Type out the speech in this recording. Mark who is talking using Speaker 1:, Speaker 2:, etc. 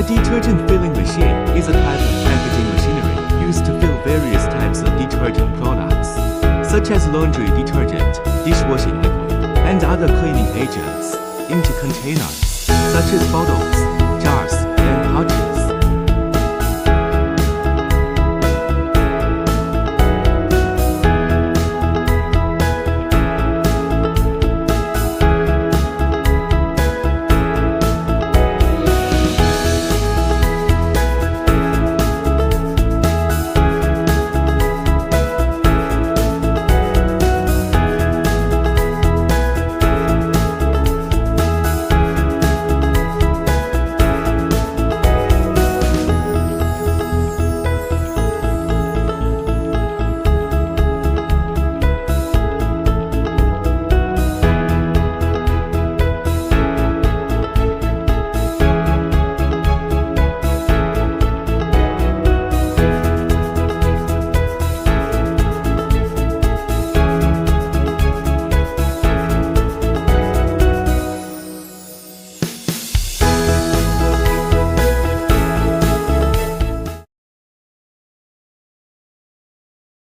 Speaker 1: A detergent filling machine is a type of packaging machinery used to fill various types of detergent products, such as laundry detergent, dishwashing liquid, and other cleaning agents, into containers, such as bottles,